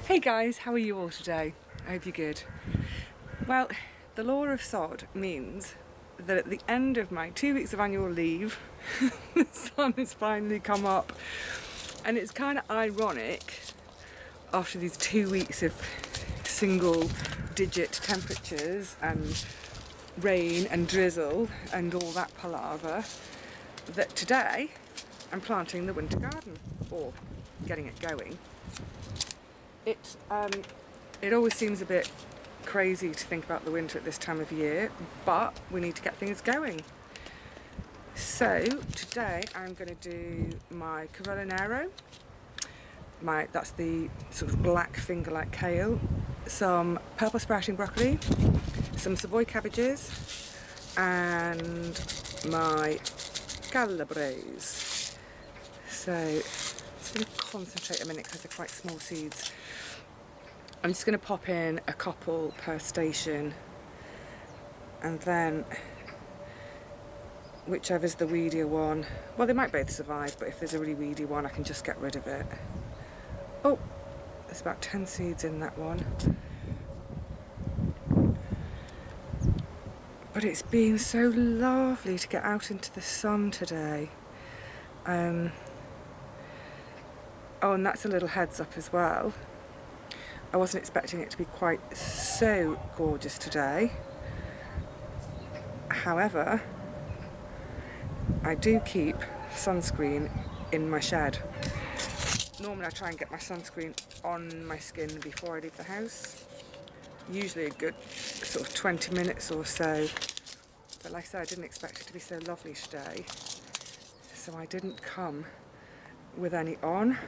Hey guys, how are you all today? I hope you're good. Well, the law of sod means that at the end of my 2 weeks of annual leave, the sun has finally come up. And it's kind of ironic after these 2 weeks of single digit temperatures and rain and drizzle and all that palaver that today I'm planting the winter garden, or getting it going. It always seems a bit crazy to think about the winter at this time of year, but we need to get things going. So today I'm going to do my Cavolo, that's the sort of black finger-like kale, some purple sprouting broccoli, some Savoy cabbages, and my calabres. So I'm just going to concentrate a minute because they're quite small seeds. I'm just going to pop in a couple per station, and then whichever's the weedier one, well, they might both survive, but if there's a really weedy one I can just get rid of it. Oh, there's about 10 seeds in that one. But it's been so lovely to get out into the sun today. Oh, and that's a little heads up as well. I wasn't expecting it to be quite so gorgeous today. However, I do keep sunscreen in my shed. Normally I try and get my sunscreen on my skin before I leave the house. Usually a good sort of 20 minutes or so. But like I said, I didn't expect it to be so lovely today. So I didn't come with any on,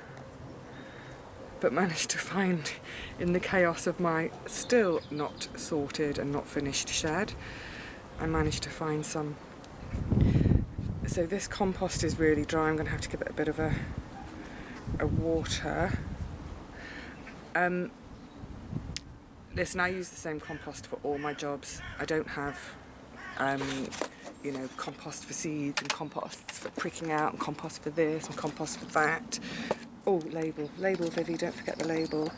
but managed to find, in the chaos of my still not sorted and not finished shed, I managed to find some. So this compost is really dry. I'm going to have to give it a bit of a water. Listen, I use the same compost for all my jobs. I don't have compost for seeds and composts for pricking out and compost for this and compost for that. Oh, label, Vivi, don't forget the label.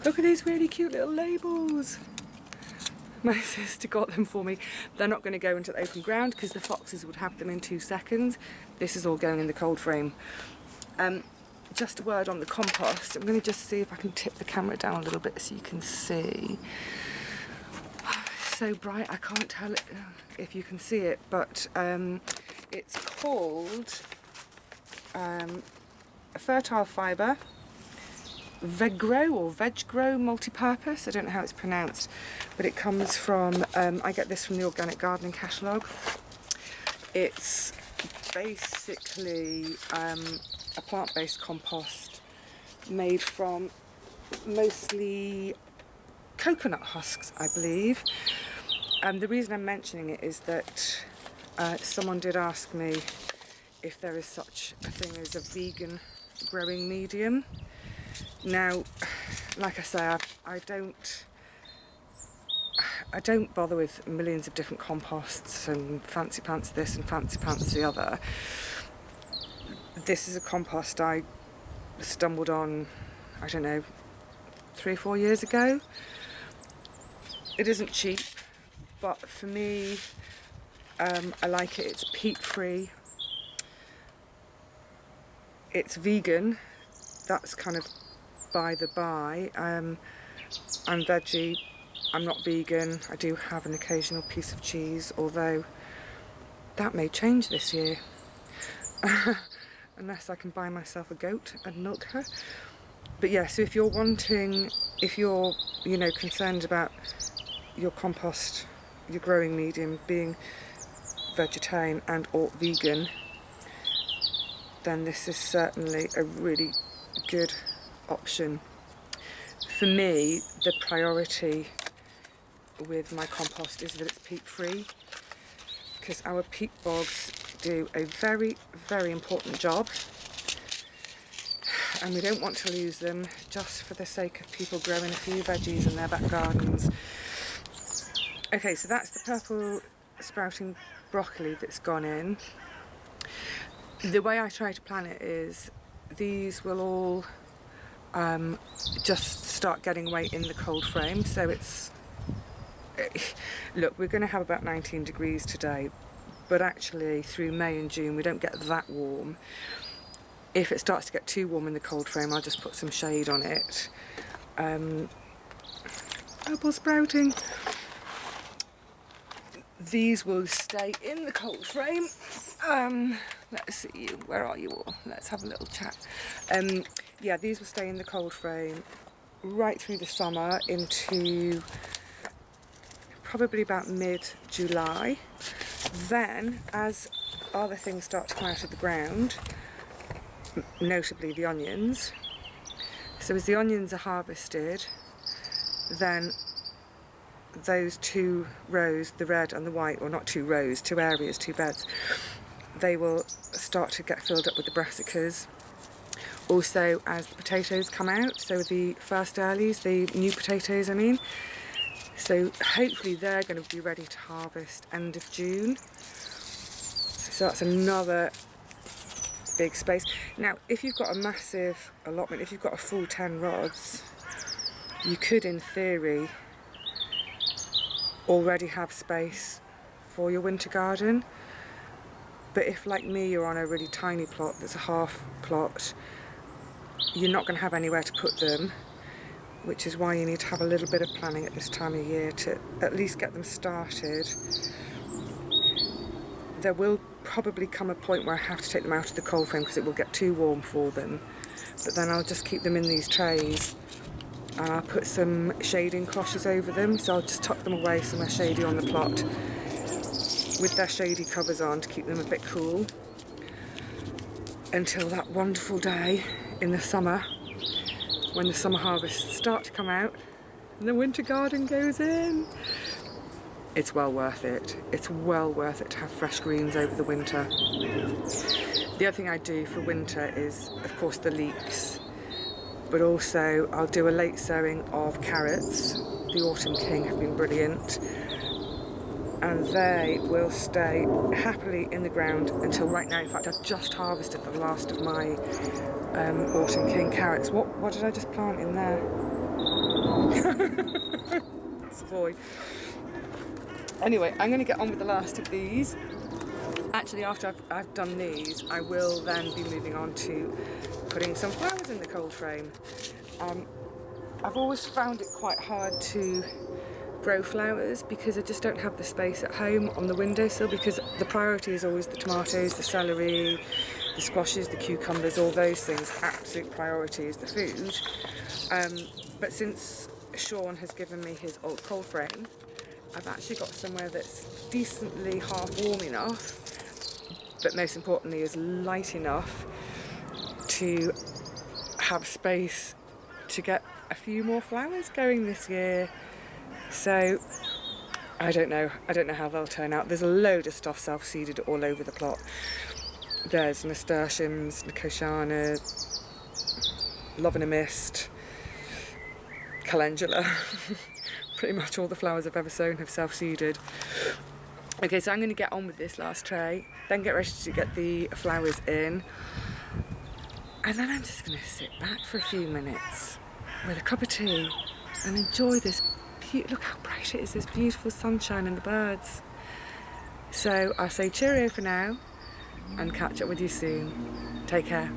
Look at these really cute little labels. My sister got them for me. They're not going to go into the open ground because the foxes would have them in 2 seconds. This is all going in the cold frame. Just a word on the compost. I'm going to just see if I can tip the camera down a little bit so you can see. It's so bright I can't tell if you can see it, but it's called a fertile fibre veg-grow multi-purpose. I don't know how it's pronounced, but it comes from I get this from the Organic Gardening catalogue. It's basically a plant-based compost made from mostly coconut husks, I believe. The reason I'm mentioning it is that someone did ask me if there is such a thing as a vegan growing medium. Now, like I say, I don't bother with millions of different composts and fancy pants this and fancy pants the other. This is a compost I stumbled on, I don't know, 3 or 4 years ago. It isn't cheap, but for me, I like it. It's peat free. It's vegan. That's kind of by the by. I'm veggie. I'm not vegan. I do have an occasional piece of cheese, although that may change this year. Unless I can buy myself a goat and milk her. But yeah, so if you're concerned about your compost, your growing medium being vegetarian and or vegan, then this is certainly a really good option. For me, the priority with my compost is that it's peat free, because our peat bogs do a very, very important job, and we don't want to lose them just for the sake of people growing a few veggies in their back gardens. Okay, so that's the purple sprouting broccoli that's gone in. The way I try to plan it is these will all just start getting away in the cold frame. So it's, look, we're going to have about 19 degrees today, but actually through May and June we don't get that warm. If it starts to get too warm in the cold frame, I'll just put some shade on it. Apple sprouting. These will stay in the cold frame. Let's see, where are you all? Let's have a little chat. Yeah, these will stay in the cold frame right through the summer into probably about mid-July. Then, as other things start to come out of the ground, notably the onions. So as the onions are harvested, then those 2 rows, the red and the white, or not 2 rows, 2 areas, 2 beds, they will start to get filled up with the brassicas. Also, as the potatoes come out, so the first earlies, the new potatoes I mean, so hopefully they're going to be ready to harvest end of June. So that's another big space. Now, if you've got a massive allotment, if you've got a full 10 rods, you could, in theory, already have space for your winter garden. But if, like me, you're on a really tiny plot that's a half plot, you're not going to have anywhere to put them, which is why you need to have a little bit of planning at this time of year to at least get them started. There will probably come a point where I have to take them out of the cold frame because it will get too warm for them, but then I'll just keep them in these trays and I'll put some shading cloches over them, so I'll just tuck them away somewhere shady on the plot with their shady covers on to keep them a bit cool until that wonderful day in the summer when the summer harvests start to come out and the winter garden goes in. It's well worth it. It's well worth it to have fresh greens over the winter. The other thing I do for winter is, of course, the leeks, but also I'll do a late sowing of carrots. The Autumn King have been brilliant, and they will stay happily in the ground until right now. In fact, I've just harvested the last of my Autumn King carrots. What did I just plant in there? Savoy. Anyway, I'm going to get on with the last of these. Actually, after I've done these, I will then be moving on to putting some flowers in the cold frame. I've always found it quite hard to grow flowers because I just don't have the space at home on the windowsill, because the priority is always the tomatoes, the celery, the squashes, the cucumbers, all those things. Absolute priority is the food. But since Sean has given me his old cold frame, I've actually got somewhere that's decently half warm enough, but most importantly is light enough to have space to get a few more flowers going this year. So I don't know how they'll turn out. There's a load of stuff self-seeded all over the plot. There's nasturtiums, nicotiana, love in a mist, calendula. Pretty much all the flowers I've ever sown have self-seeded. Okay, so I'm going to get on with this last tray, then get ready to get the flowers in, and then I'm just going to sit back for a few minutes with a cup of tea and enjoy this look how bright it is, this beautiful sunshine and the birds. So I'll say cheerio for now and catch up with you soon. Take care.